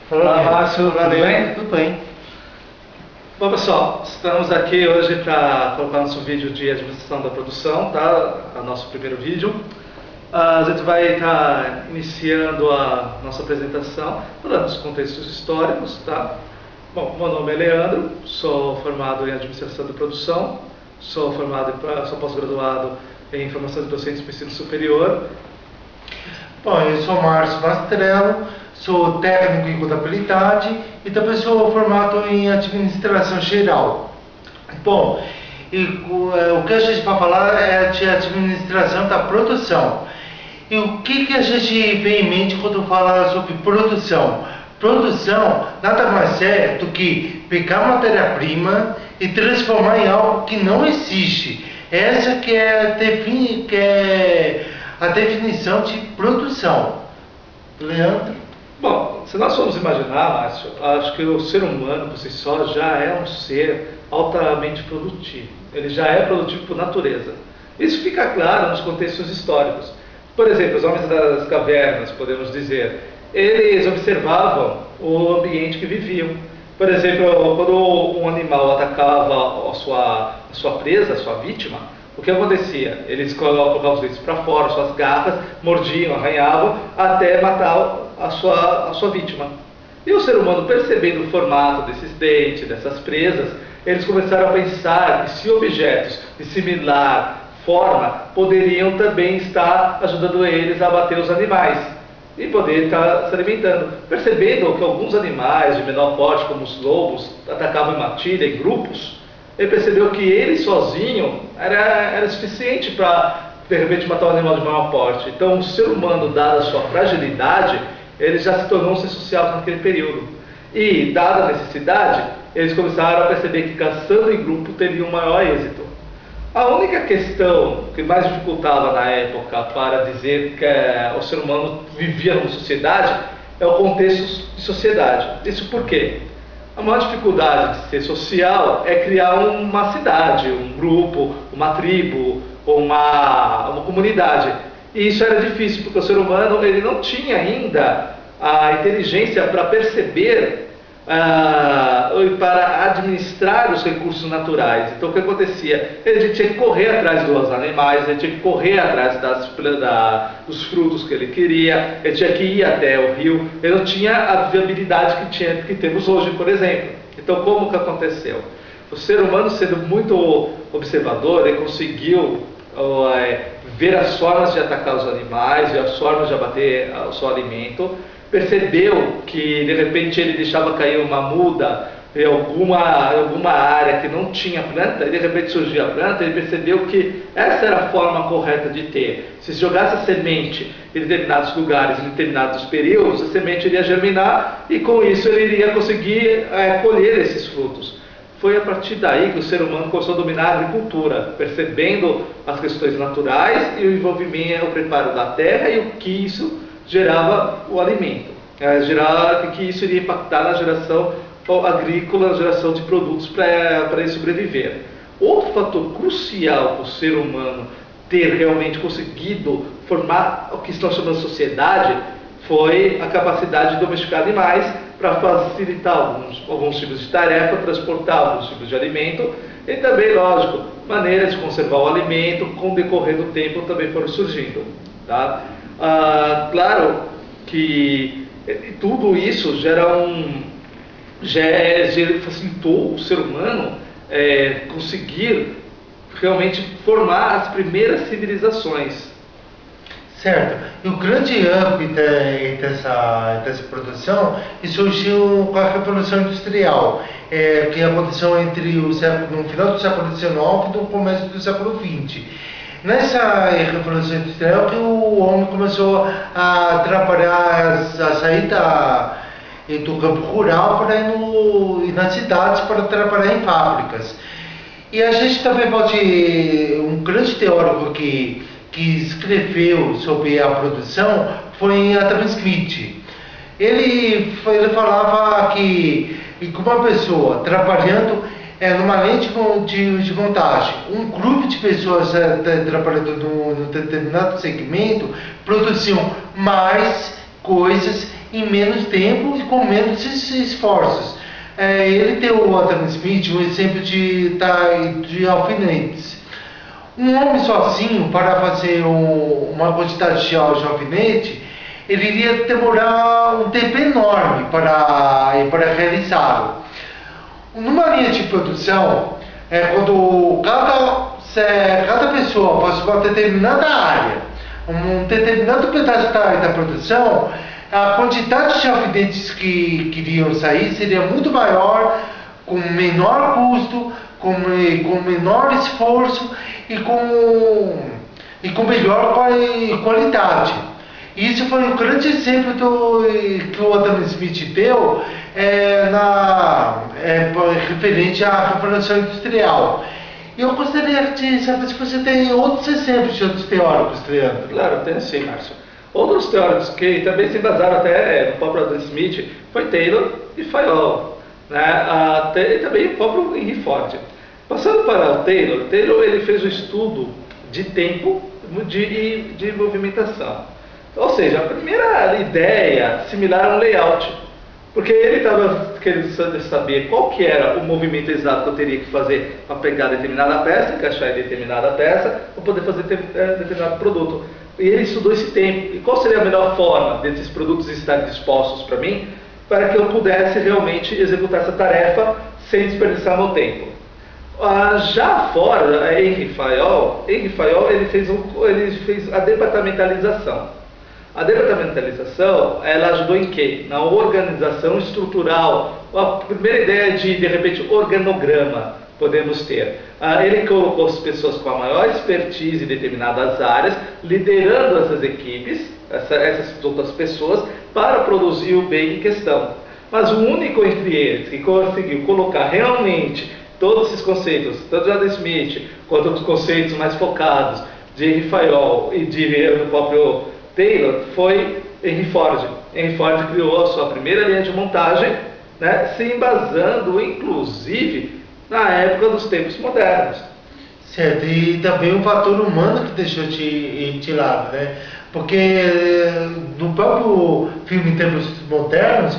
Olá, Márcio, tudo bem? Tudo bem. Bom, pessoal, estamos aqui hoje para colocar nosso vídeo de administração da produção, tá? O nosso primeiro vídeo. A gente vai estar iniciando a nossa apresentação, falando dos contextos históricos, tá? Bom, meu nome é Leandro, sou formado em administração da produção, sou pós-graduado em formação de docentes para ensino superior. Bom, eu sou Márcio Mastrello, sou técnico em contabilidade e também sou formado em administração geral. Bom, o que a gente vai falar é de administração da produção. E o que a gente vê em mente quando fala sobre produção? Produção nada mais é do que pegar matéria-prima e transformar em algo que não existe. Essa que é a definição de produção. Leandro? Bom, se nós formos imaginar, Márcio, acho que o ser humano por si só já é um ser altamente produtivo. Ele já é produtivo por natureza. Isso fica claro nos contextos históricos. Por exemplo, os homens das cavernas, podemos dizer, eles observavam o ambiente que viviam. Por exemplo, quando um animal atacava a sua presa, a sua vítima, o que acontecia? Eles colocavam os dentes para fora, suas garras, mordiam, arranhavam, até matar a sua vítima. E o ser humano, percebendo o formato desses dentes, dessas presas, eles começaram a pensar que se objetos de similar forma poderiam também estar ajudando eles a abater os animais e poder estar se alimentando. Percebendo que alguns animais de menor porte, como os lobos, atacavam em matilha, em grupos, ele percebeu que ele sozinho era suficiente para, de repente, matar um animal de maior porte. Então, o ser humano, dada a sua fragilidade, ele já se tornou um ser social naquele período. E, dada a necessidade, eles começaram a perceber que caçando em grupo teria um maior êxito. A única questão que mais dificultava na época para dizer que o ser humano vivia numa sociedade é o contexto de sociedade. Isso por quê? A maior dificuldade de ser social é criar uma cidade, um grupo, uma tribo, uma comunidade. E isso era difícil porque o ser humano ele não tinha ainda a inteligência para perceber para administrar os recursos naturais. Então o que acontecia? Ele tinha que correr atrás dos animais, ele tinha que correr atrás dos frutos que ele queria, ele tinha que ir até o rio, ele não tinha a viabilidade que temos hoje, por exemplo. Então como que aconteceu? O ser humano, sendo muito observador, ele conseguiu ver as formas de atacar os animais e as formas de abater o seu alimento. Percebeu que de repente ele deixava cair uma muda em alguma área que não tinha planta, e de repente surgia a planta, ele percebeu que essa era a forma correta de ter. Se jogasse a semente em determinados lugares, em determinados períodos, a semente iria germinar e com isso ele iria conseguir colher esses frutos. Foi a partir daí que o ser humano começou a dominar a agricultura, percebendo as questões naturais e o envolvimento, o preparo da terra e o que isso gerava o alimento, que isso iria impactar na geração agrícola, na geração de produtos para ele sobreviver. Outro fator crucial para o ser humano ter realmente conseguido formar o que nós chamamos de sociedade foi a capacidade de domesticar animais para facilitar alguns tipos de tarefa, transportar alguns tipos de alimento e também, lógico, maneiras de conservar o alimento com o decorrer do tempo também foram surgindo, tá? Claro que tudo isso facilitou o ser humano conseguir realmente formar as primeiras civilizações. Certo. E o grande hub dessa produção surgiu com a Revolução Industrial, que aconteceu no final do século XIX e no começo do século XX. Nessa Revolução Industrial que o homem começou a trabalhar, a sair do campo rural para ir nas cidades para trabalhar em fábricas. E a gente também um grande teórico que escreveu sobre a produção foi Adam Smith. Ele falava que uma pessoa trabalhando numa lente de montagem, um grupo de pessoas trabalhando num determinado segmento produziam mais coisas em menos tempo e com menos esforços. Ele tem o Adam Smith, um exemplo de alfinetes. Um homem sozinho, para fazer uma quantidade de alfinete, ele iria demorar um tempo enorme para realizá-lo. Numa linha de produção, quando cada pessoa fosse uma determinada área, um determinado pedaço da produção, a quantidade de alfinetes que iriam sair seria muito maior, com menor custo, com menor esforço e com melhor qualidade. E isso foi um grande exemplo que o Adam Smith deu referente à Revolução Industrial. Eu gostaria de saber se você tem outros exemplos de outros teóricos, Leandro. Claro, tenho sim, Márcio. Outros teóricos que também se basaram até no próprio Adam Smith foi Taylor e Fayol, né? E também o próprio Henry Ford. Passando para o Taylor ele fez um estudo de tempo de movimentação. Ou seja, a primeira ideia similar a um layout, porque ele estava querendo saber qual que era o movimento exato que eu teria que fazer para pegar determinada peça, encaixar em determinada peça, para poder fazer determinado produto. E ele estudou esse tempo. E qual seria a melhor forma desses produtos estarem dispostos para mim, para que eu pudesse realmente executar essa tarefa sem desperdiçar meu tempo. Já fora, Henry Fayol ele fez a departamentalização. A departamentalização, ela ajudou em quê? Na organização estrutural. A primeira ideia de repente, organograma podemos ter. Ele colocou as pessoas com a maior expertise em determinadas áreas, liderando essas equipes, essas outras pessoas, para produzir o bem em questão. Mas o único entre eles que conseguiu colocar realmente todos esses conceitos, tanto de Adam Smith, quanto os conceitos mais focados de Henry Fayol e do próprio Taylor, foi Henry Ford. Henry Ford criou a sua primeira linha de montagem, né, se embasando, inclusive, na época dos tempos modernos. Certo, e também o fator humano que deixou de lado, né? Porque no próprio filme em tempos modernos,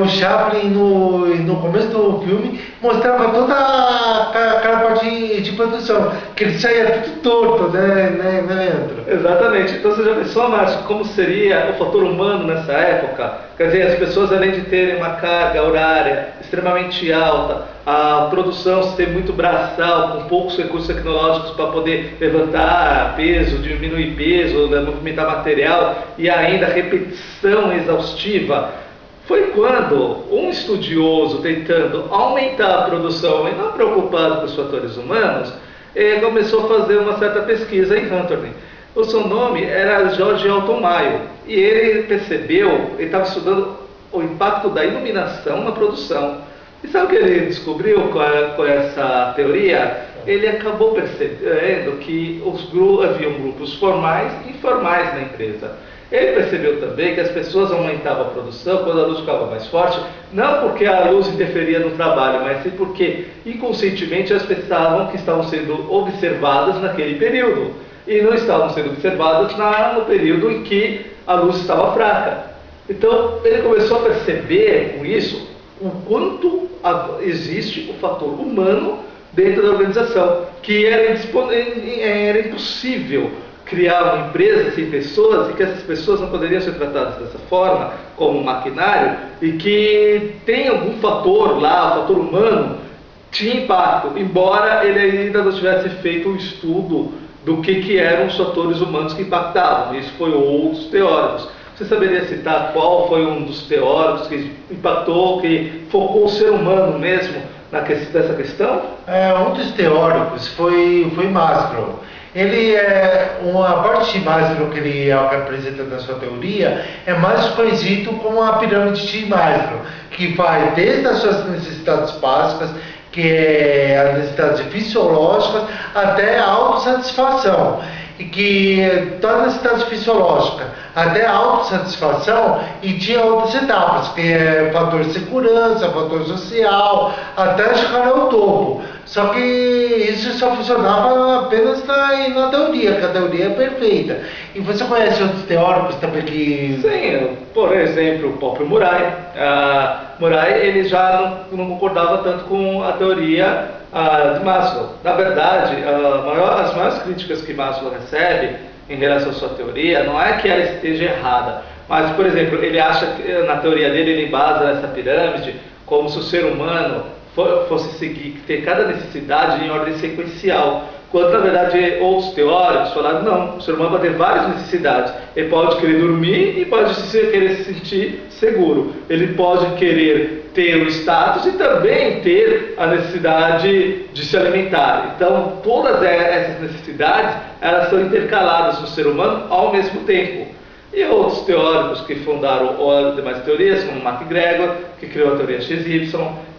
o Chaplin no começo do filme mostrava toda aquela parte de produção, que ele saía tudo torto, né, Leandro? Exatamente. Então você já pensou, Márcio, como seria o fator humano nessa época? Quer dizer, as pessoas, além de terem uma carga horária extremamente alta, a produção ser muito braçal, com poucos recursos tecnológicos para poder levantar peso, diminuir peso, movimentar material e ainda repetição exaustiva, foi quando um estudioso, tentando aumentar a produção e não preocupado com os fatores humanos, começou a fazer uma certa pesquisa em Hunterton. O seu nome era George Elton Mayo, e ele percebeu, ele estava estudando o impacto da iluminação na produção. E sabe o que ele descobriu com essa teoria? Ele acabou percebendo que haviam grupos formais e informais na empresa. Ele percebeu também que as pessoas aumentavam a produção quando a luz ficava mais forte, não porque a luz interferia no trabalho, mas sim porque inconscientemente elas pensavam que estavam sendo observadas naquele período e não estavam sendo observadas no período em que a luz estava fraca. Então ele começou a perceber com isso o quanto existe o fator humano dentro da organização, que era impossível criar uma empresa sem pessoas e que essas pessoas não poderiam ser tratadas dessa forma, como maquinário, e que tem algum fator lá, o fator humano, tinha impacto, embora ele ainda não tivesse feito um estudo do que eram os fatores humanos que impactavam. Isso foi outros teóricos. Você saberia citar qual foi um dos teóricos que impactou, que focou o ser humano mesmo nessa questão? Um dos teóricos foi Maslow. A parte de Maslow que ele apresenta na sua teoria é mais conhecido como a pirâmide de Maslow, que vai desde as suas necessidades básicas, que é as necessidades fisiológicas, até a autossatisfação. E que toda necessidade fisiológica até a autossatisfação, e tinha outras etapas, que é fator de segurança, fator social, até chegar ao topo, Só que isso só funcionava apenas na teoria, que a teoria é perfeita. E você conhece outros teóricos também que... Sim, por exemplo, o próprio Murray. Murray ele já não concordava tanto com a teoria de Maslow. Na verdade, as maiores críticas que Maslow recebe em relação à sua teoria não é que ela esteja errada, mas, por exemplo, ele acha que na teoria dele ele embasa essa pirâmide como se o ser humano fosse seguir, ter cada necessidade em ordem sequencial. Quando, na verdade, outros teóricos falaram, não, o ser humano vai ter várias necessidades. Ele pode querer dormir e pode querer se sentir seguro. Ele pode querer ter o status e também ter a necessidade de se alimentar. Então, todas essas necessidades, elas são intercaladas no ser humano ao mesmo tempo. E outros teóricos que fundaram as demais teorias, como MacGregor, que criou a teoria XY,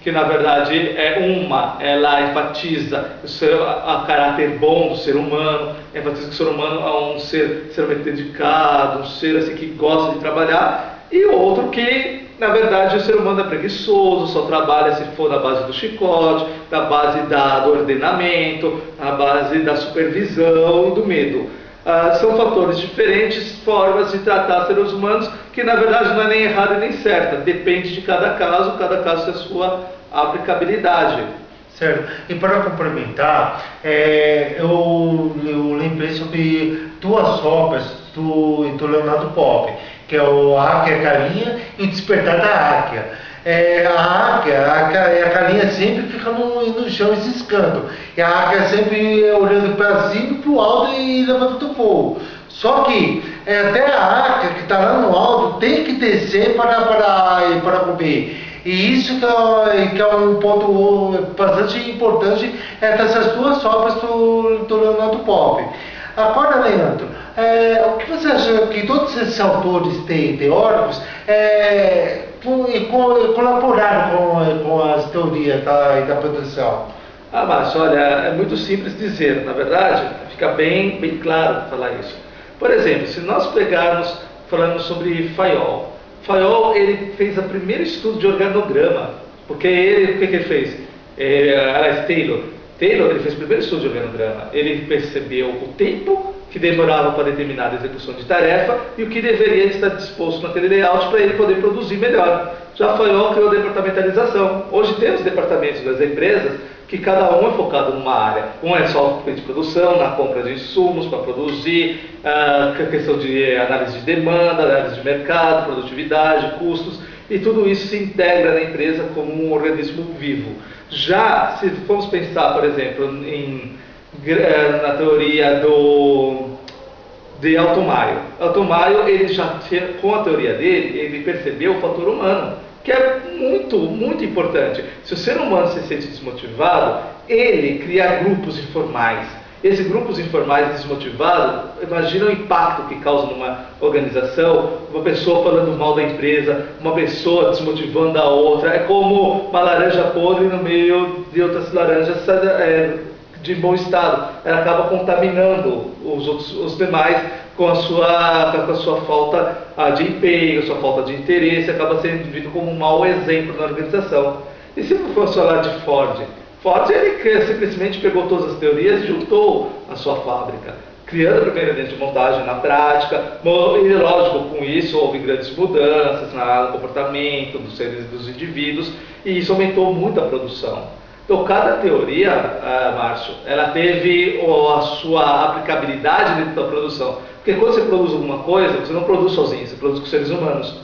que na verdade ela enfatiza o caráter bom do ser humano, enfatiza que o ser humano é um ser extremamente dedicado, um ser assim, que gosta de trabalhar, e outro que, na verdade, o ser humano é preguiçoso, só trabalha se for na base do chicote, na base do ordenamento, na base da supervisão e do medo. São fatores diferentes, formas de tratar seres humanos, que na verdade não é nem errada e nem certa, depende de cada caso tem a sua aplicabilidade. Certo. E para complementar, eu lembrei sobre duas obras do Leonardo Pope, que é o Águia e a Galinha e o Despertar da Águia. A águia, a galinha sempre fica no chão e ciscando. E a águia sempre olhando para cima, para o alto e levantando voo. Só que até a águia que está lá no alto tem que descer para comer. E isso que é um ponto bastante importante dessas duas obras do Leonardo Pope. Agora, Leandro, o que você acha que todos esses autores teóricos colaboraram com as teorias da produção? Márcio, olha, é muito simples dizer, na verdade, fica bem claro falar isso. Por exemplo, se nós falando sobre Fayol, ele fez o primeiro estudo de organograma, porque o que ele fez? Taylor ele fez o primeiro estudo de organograma. Ele percebeu o tempo que demorava para determinada execução de tarefa e o que deveria estar disposto naquele layout para ele poder produzir melhor. Já Fayol criou a departamentalização. Hoje temos departamentos das empresas que cada um é focado numa área. Um é só de produção, na compra de insumos para produzir, a questão de análise de demanda, análise de mercado, produtividade, custos, e tudo isso se integra na empresa como um organismo vivo. Já se formos pensar, por exemplo, na teoria de Alto Maio, ele já tinha, com a teoria dele, ele percebeu o fator humano, que é muito, muito importante. Se o ser humano se sente desmotivado, ele cria grupos informais. Esses grupos informais desmotivados, imagina o impacto que causa numa organização, uma pessoa falando mal da empresa, uma pessoa desmotivando a outra. É como uma laranja podre no meio de outras laranjas de bom estado. Ela acaba contaminando os demais com a sua falta de empenho, a sua falta de interesse, acaba sendo visto como um mau exemplo na organização. E se fosse falar de Ford ele simplesmente pegou todas as teorias e juntou a sua fábrica, criando a primeira linha de montagem na prática, e lógico, com isso houve grandes mudanças no comportamento dos indivíduos, e isso aumentou muito a produção. Então, cada teoria, Márcio, ela teve a sua aplicabilidade dentro da produção. Porque quando você produz alguma coisa, você não produz sozinho, você produz com seres humanos.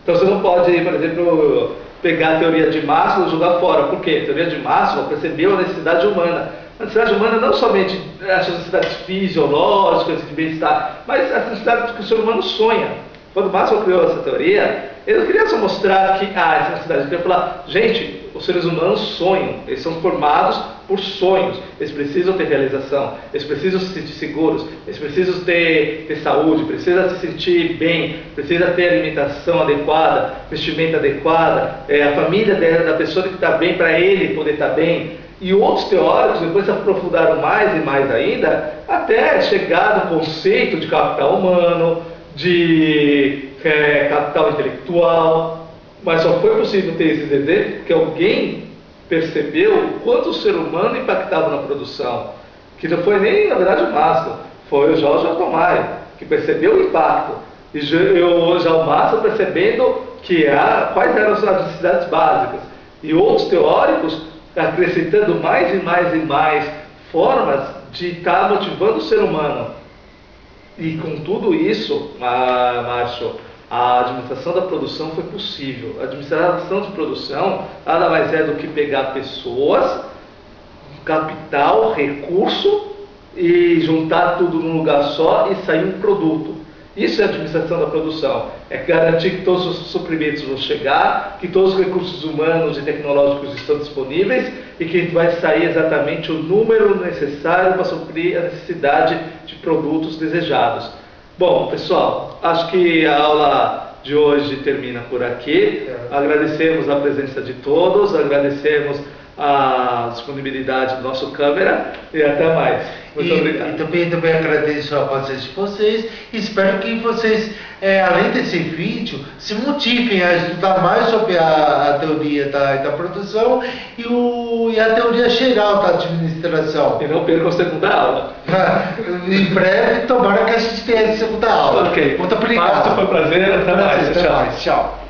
Então, você não pode, por exemplo, pegar a teoria de Maslow e jogar fora. Por quê? A teoria de Maslow percebeu a necessidade humana. A necessidade humana não somente as necessidades fisiológicas de bem-estar, mas as necessidades que o ser humano sonha. Quando Maslow criou essa teoria, ele não queria só mostrar que essa necessidade, ele queria falar, gente, os seres humanos sonham, eles são formados por sonhos, eles precisam ter realização, eles precisam se sentir seguros, eles precisam ter saúde, precisam se sentir bem, precisam ter alimentação adequada, vestimenta adequada, a família da pessoa que está bem para ele poder estar bem. E outros teóricos depois se aprofundaram mais e mais ainda, até chegar no conceito de capital humano, de capital intelectual, mas só foi possível ter esses exemplos porque alguém percebeu o quanto o ser humano impactava na produção, que não foi nem, na verdade, o Maslow, foi o Jorge Altomai, que percebeu o impacto. E já o Maslow percebendo quais eram as necessidades básicas. E outros teóricos acrescentando mais e mais e mais formas de estar motivando o ser humano. E com tudo isso, Márcio, a administração da produção foi possível. A administração de produção nada mais é do que pegar pessoas, capital, recurso e juntar tudo num lugar só e sair um produto. Isso é a administração da produção. É garantir que todos os suprimentos vão chegar, que todos os recursos humanos e tecnológicos estão disponíveis e que vai sair exatamente o número necessário para suprir a necessidade de produtos desejados. Bom, pessoal, acho que a aula de hoje termina por aqui. Agradecemos a presença de todos, agradecemos a disponibilidade do nosso câmera e até mais. Muito obrigado. E também agradeço a paciência de vocês e espero que vocês, além desse vídeo, se motivem a estudar mais sobre a teoria da produção e a teoria geral da administração. E não percam a segunda aula. Em breve, tomara que a gente tenha a segunda aula. Ok. Muito obrigado. Foi um prazer. Até mais. Tchau. Tchau.